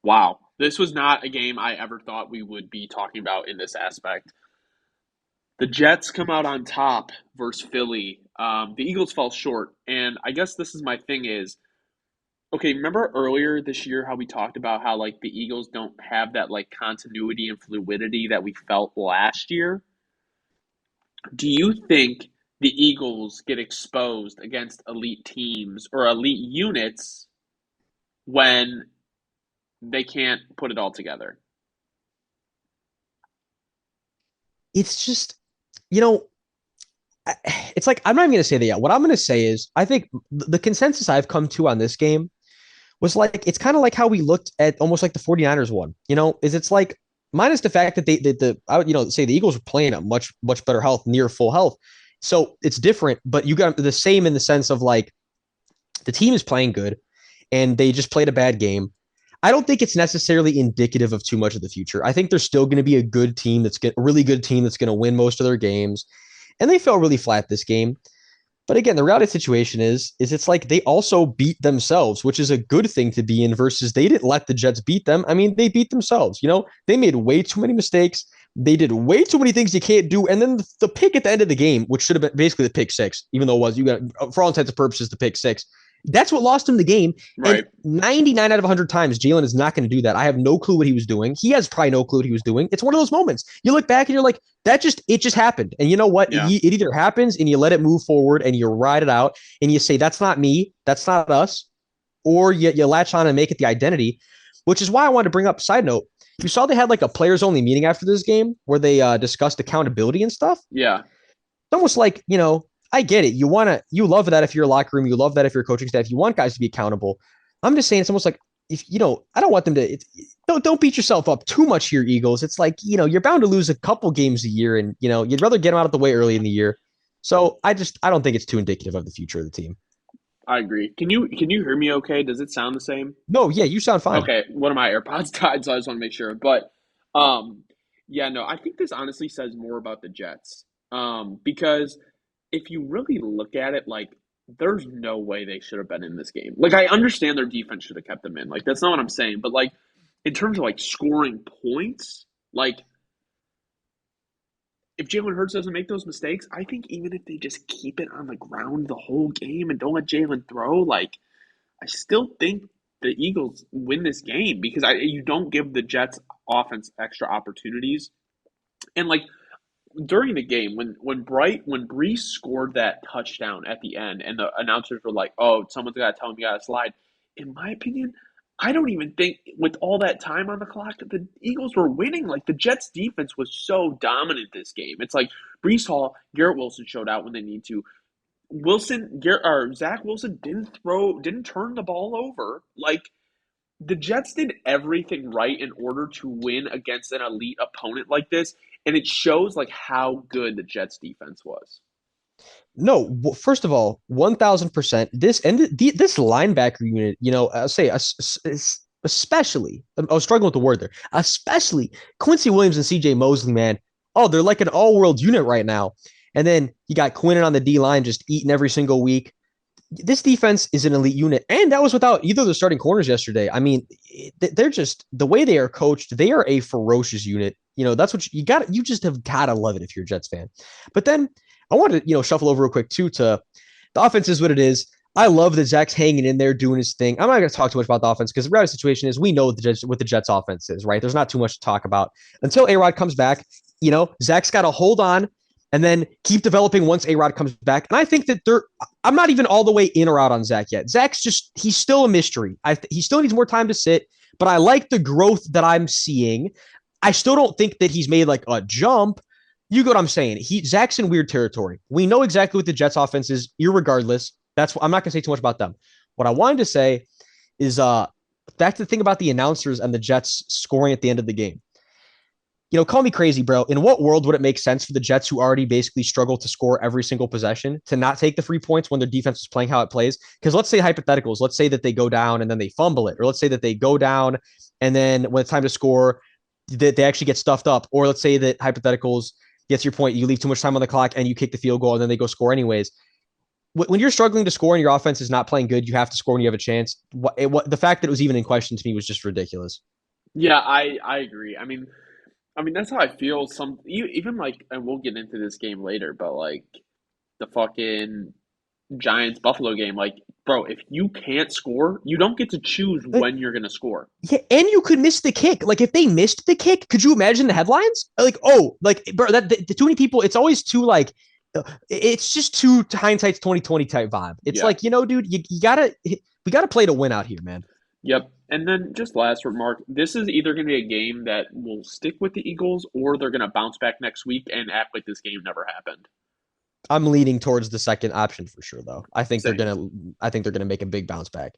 Wow. This was not a game I ever thought we would be talking about in this aspect. The Jets come out on top versus Philly. The Eagles fell short, and I guess this is my thing is okay. Remember earlier this year how we talked about how like the Eagles don't have that like continuity and fluidity that we felt last year. Do you think the Eagles get exposed against elite teams or elite units when they can't put it all together? It's just, you know, it's like I'm not even going to say that yet. What I'm going to say is I think the consensus I've come to on this game was like it's kind of like how we looked at almost like the 49ers one. Is it's like minus the fact that I would say the Eagles were playing at much better health, near full health. So it's different, but you got the same in the sense of like the team is playing good and they just played a bad game. I don't think it's necessarily indicative of too much of the future. I think there's still going to be a good team a really good team that's going to win most of their games. And they fell really flat this game. But again, the reality situation is it's like they also beat themselves, which is a good thing to be in versus they didn't let the Jets beat them. I mean, they beat themselves. They made way too many mistakes. They did way too many things you can't do. And then the pick at the end of the game, which should have been basically the pick six, even though it was, you got, for all intents and purposes, the pick six. That's what lost him the game. And Right. 99 out of 100 times, Jalen is not going to do that. I have no clue what he was doing. He has probably no clue what he was doing. It's one of those moments. You look back and you're like, it just happened. And you know what? Yeah. It either happens and you let it move forward and you ride it out and you say, that's not me. That's not us. Or you latch on and make it the identity, which is why I wanted to bring up, side note, you saw they had like a players only meeting after this game where they discussed accountability and stuff. Yeah. It's almost like, I get it. You love that if you're a locker room, you love that if you're a coaching staff, you want guys to be accountable. I'm just saying it's almost like if I don't want them to. Don't beat yourself up too much here, Eagles. It's like you're bound to lose a couple games a year, and you'd rather get them out of the way early in the year. So I don't think it's too indicative of the future of the team. I agree. Can you hear me okay? Does it sound the same? No, yeah, you sound fine. Okay, one of my AirPods died, so I just want to make sure. But yeah, no, I think this honestly says more about the Jets. Because if you really look at it, like there's no way they should have been in this game. Like I understand their defense should have kept them in. Like that's not what I'm saying, but like in terms of like scoring points, like if Jalen Hurts doesn't make those mistakes, I think even if they just keep it on the ground the whole game and don't let Jalen throw, like I still think the Eagles win this game because you don't give the Jets offense extra opportunities. And like during the game, when Brees scored that touchdown at the end, and the announcers were like, "Oh, someone's got to tell him you got to slide." In my opinion, I don't even think with all that time on the clock, the Eagles were winning. Like the Jets' defense was so dominant this game. It's like Brees Hall, Garrett Wilson showed out when they need to. Zach Wilson didn't turn the ball over. Like the Jets did everything right in order to win against an elite opponent like this, and it shows like how good the Jets defense was. No, first of all, 1,000%. This linebacker unit, I'll say especially. I was struggling with the word there. Especially Quincy Williams and C.J. Mosley, man. Oh, they're like an all-world unit right now. And then you got Quinnen on the D line just eating every single week. This defense is an elite unit, and that was without either of the starting corners yesterday. I mean, they're just the way they are coached. They are a ferocious unit. That's what you got. You just have got to love it if you're a Jets fan. But then I want to shuffle over real quick too to the offense is what it is. I love that Zach's hanging in there doing his thing. I'm not going to talk too much about the offense because the reality situation is we know what the Jets offense is, right? There's not too much to talk about until A-Rod comes back. Zach's got to hold on and then keep developing once A-Rod comes back. And I think that I'm not even all the way in or out on Zach yet. He's still a mystery. He still needs more time to sit, but I like the growth that I'm seeing. I still don't think that he's made like a jump. You get what I'm saying. Zach's in weird territory. We know exactly what the Jets offense is, irregardless. I'm not gonna say too much about them. What I wanted to say is back to the thing about the announcers and the Jets scoring at the end of the game. Call me crazy, bro. In what world would it make sense for the Jets, who already basically struggle to score every single possession, to not take the 3 points when their defense is playing how it plays? Because let's say hypotheticals. Let's say that they go down and then they fumble it, or let's say that they go down and then when it's time to score, that they actually get stuffed up, or let's say that hypotheticals gets your point. You leave too much time on the clock and you kick the field goal and then they go score anyways. When you're struggling to score and your offense is not playing good, you have to score when you have a chance. The fact that it was even in question to me was just ridiculous. Yeah, I agree. I mean that's how I feel. Even like, and we'll get into this game later, but like the fucking Giants Buffalo game, like, bro, if you can't score, you don't get to choose Like, when you're gonna score. yeah, and you could miss the kick. Like if they missed the kick, could you imagine the headlines? Like, oh, like bro, the too many people. It's always too like, it's just too hindsight's 2020 type vibe. It's Yeah. like dude, you gotta we gotta play to win out here, man. Yep. And then just last remark, this is either gonna be a game that will stick with the Eagles or they're gonna bounce back next week and act like this game never happened. I'm leaning towards the second option for sure, though. Same. I think they're gonna make a big bounce back.